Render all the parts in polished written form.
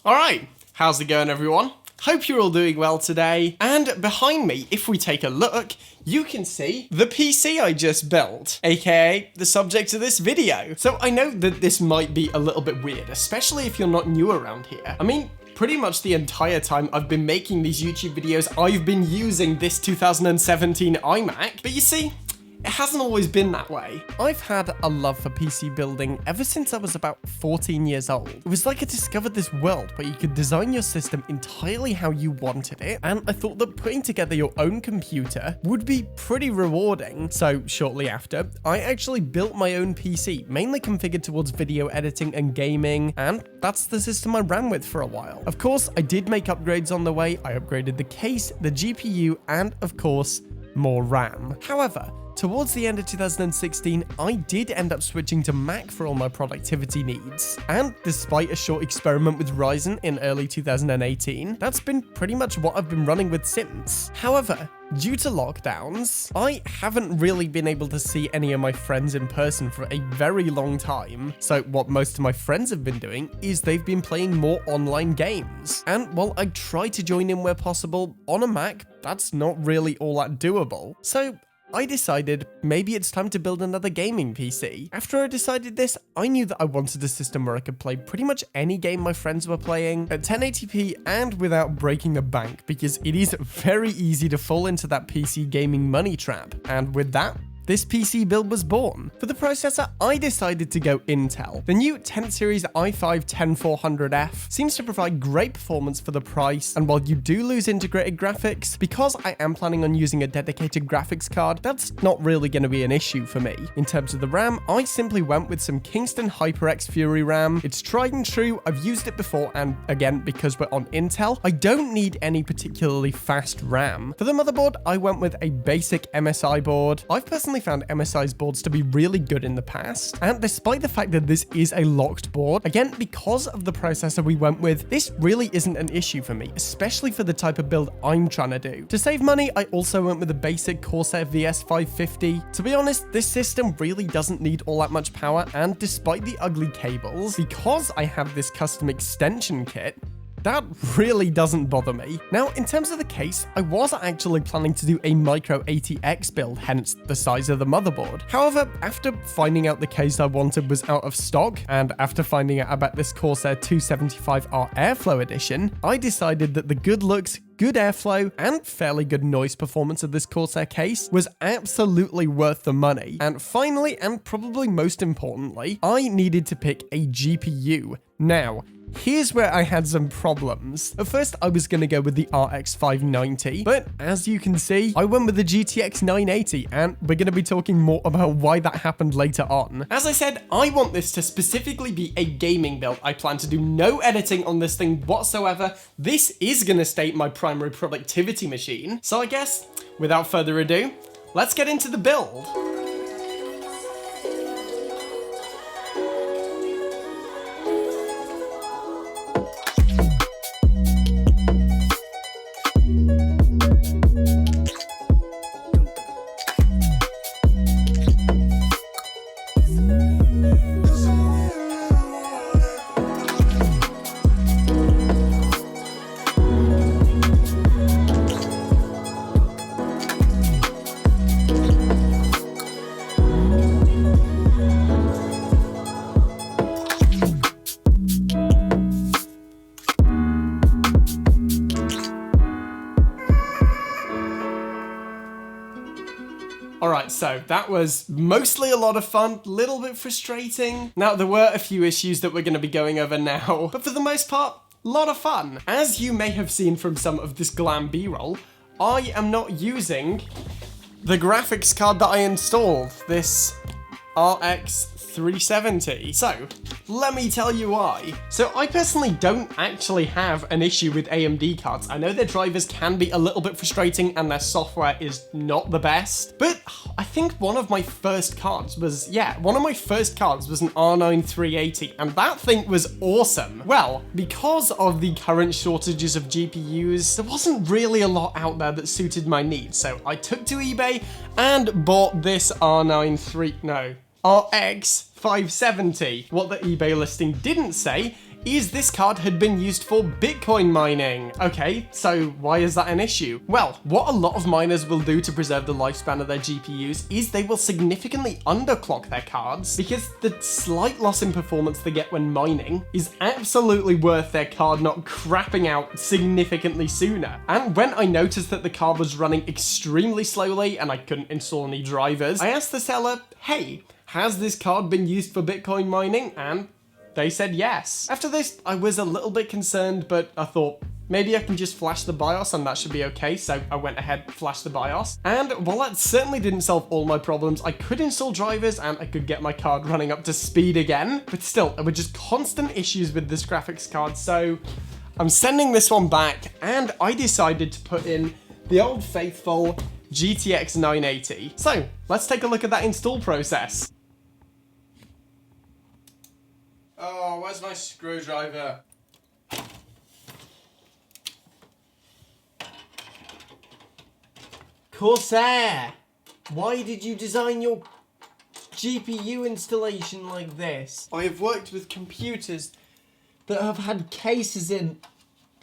Alright, how's it going everyone? Hope you're all doing well today. And behind me, if we take a look, you can see the PC I just built, aka the subject of this video. So I know that this might be a little bit weird, especially if you're not new around here. I mean, pretty much the entire time I've been making these YouTube videos, I've been using this 2017 iMac. But you see, it hasn't always been that way. I've had a love for PC building ever since I was about 14 years old. It was like I discovered this world where you could design your system entirely how you wanted it, and I thought that putting together your own computer would be pretty rewarding. So shortly after, I actually built my own PC, mainly configured towards video editing and gaming, and that's the system I ran with for a while. Of course, I did make upgrades on the way. I upgraded the case, the GPU, and of course, more RAM. However, towards the end of 2016, I did end up switching to Mac for all my productivity needs. And despite a short experiment with Ryzen in early 2018, that's been pretty much what I've been running with since. However, due to lockdowns, I haven't really been able to see any of my friends in person for a very long time. So what most of my friends have been doing is they've been playing more online games. And while I try to join in where possible, on a Mac, that's not really all that doable. So I decided maybe it's time to build another gaming PC. After I decided this, I knew that I wanted a system where I could play pretty much any game my friends were playing at 1080p and without breaking the bank, because it is very easy to fall into that PC gaming money trap. And with that, this PC build was born. For the processor, I decided to go Intel. The new 10th series i5-10400F seems to provide great performance for the price, and while you do lose integrated graphics, because I am planning on using a dedicated graphics card, that's not really going to be an issue for me. In terms of the RAM, I simply went with some Kingston HyperX Fury RAM. It's tried and true, I've used it before, and again, because we're on Intel, I don't need any particularly fast RAM. For the motherboard, I went with a basic MSI board. I've personally found MSI's boards to be really good in the past, and despite the fact that this is a locked board, again, because of the processor we went with, this really isn't an issue for me, especially for the type of build I'm trying to do. To save money, I also went with a basic Corsair VS550. To be honest, this system really doesn't need all that much power, and despite the ugly cables, because I have this custom extension kit, that really doesn't bother me. Now, in terms of the case, I was actually planning to do a Micro ATX build, hence the size of the motherboard. However, after finding out the case I wanted was out of stock, and after finding out about this Corsair 275R Airflow edition, I decided that the good looks, good airflow, and fairly good noise performance of this Corsair case was absolutely worth the money. And finally, and probably most importantly, I needed to pick a GPU. Now, here's where I had some problems. At first, I was going to go with the RX 590, but as you can see, I went with the GTX 980, and we're going to be talking more about why that happened later on. As I said, I want this to specifically be a gaming build. I plan to do no editing on this thing whatsoever. This is going to stay my primary productivity machine. So I guess, without further ado, let's get into the build. Alright, so that was mostly a lot of fun, little bit frustrating. Now, there were a few issues that we're going to be going over now, but for the most part, a lot of fun. As you may have seen from some of this glam B-roll, I am not using the graphics card that I installed, this RX 370. So, let me tell you why. So I personally don't actually have an issue with AMD cards. I know their drivers can be a little bit frustrating and their software is not the best, but I think one of my first cards was, an R9 380, and that thing was awesome. Well, because of the current shortages of GPUs, there wasn't really a lot out there that suited my needs, so I took to eBay and bought this RX 570. What the eBay listing didn't say is this card had been used for Bitcoin mining. Okay, so why is that an issue? Well, what a lot of miners will do to preserve the lifespan of their GPUs is they will significantly underclock their cards, because the slight loss in performance they get when mining is absolutely worth their card not crapping out significantly sooner. And when I noticed that the card was running extremely slowly and I couldn't install any drivers, I asked the seller, hey, has this card been used for Bitcoin mining? And they said yes. After this, I was a little bit concerned, but I thought, maybe I can just flash the BIOS and that should be okay, so I went ahead, flashed the BIOS. And while that certainly didn't solve all my problems, I could install drivers and I could get my card running up to speed again. But still, there were just constant issues with this graphics card, so I'm sending this one back, and I decided to put in the old faithful GTX 980. So let's take a look at that install process. Oh, where's my screwdriver? Corsair, why did you design your GPU installation like this? I have worked with computers that have had cases in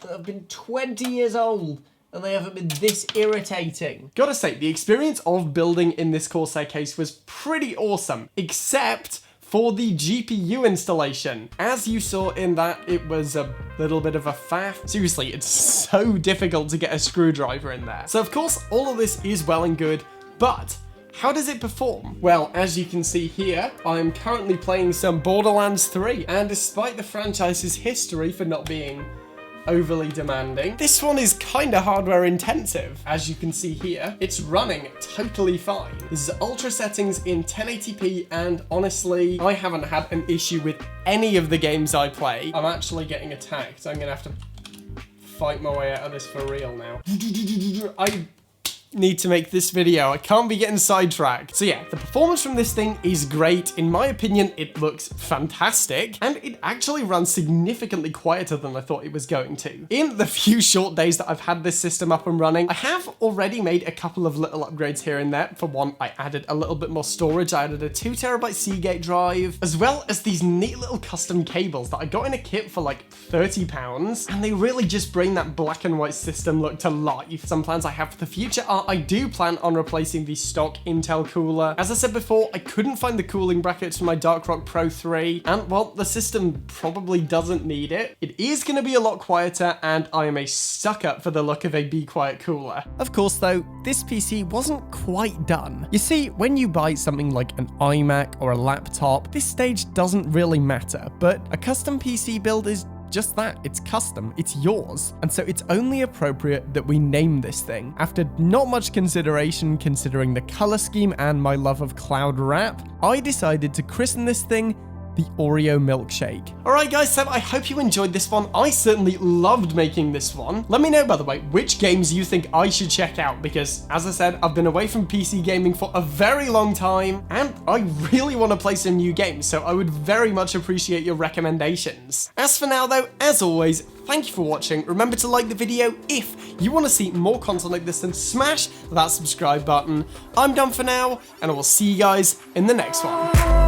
that have been 20 years old, and they haven't been this irritating. Gotta say, the experience of building in this Corsair case was pretty awesome, except for the GPU installation. As you saw in that, it was a little bit of a faff. Seriously, it's so difficult to get a screwdriver in there. So of course, all of this is well and good, but how does it perform? Well, as you can see here, I'm currently playing some Borderlands 3, and despite the franchise's history for not being overly demanding, this one is kinda hardware intensive. As you can see here, it's running totally fine. This is ultra settings in 1080p, and honestly, I haven't had an issue with any of the games I play. I'm actually getting attacked, so I'm gonna have to fight my way out of this for real now. I need to make this video. I can't be getting sidetracked. So yeah, the performance from this thing is great. In my opinion, it looks fantastic, and it actually runs significantly quieter than I thought it was going to. In the few short days that I've had this system up and running, I have already made a couple of little upgrades here and there. For one, I added a little bit more storage. I added a 2TB Seagate drive, as well as these neat little custom cables that I got in a kit for like £30, and they really just bring that black and white system look to life. Some plans I have for the future are I do plan on replacing the stock Intel cooler. As I said before, I couldn't find the cooling brackets for my Dark Rock Pro 3, and well, the system probably doesn't need it. It is going to be a lot quieter, and I am a sucker for the look of a Be Quiet cooler. Of course though, this PC wasn't quite done. You see, when you buy something like an iMac or a laptop, this stage doesn't really matter, but a custom PC build is just that, it's custom, it's yours. And so it's only appropriate that we name this thing. After not much consideration considering the color scheme and my love of cloud wrap, I decided to christen this thing the Oreo milkshake. Alright guys, so I hope you enjoyed this one. I certainly loved making this one. Let me know, by the way, which games you think I should check out, because as I said, I've been away from PC gaming for a very long time, and I really want to play some new games, so I would very much appreciate your recommendations. As for now though, as always, thank you for watching. Remember to like the video if you want to see more content like this, and smash that subscribe button. I'm done for now, and I will see you guys in the next one.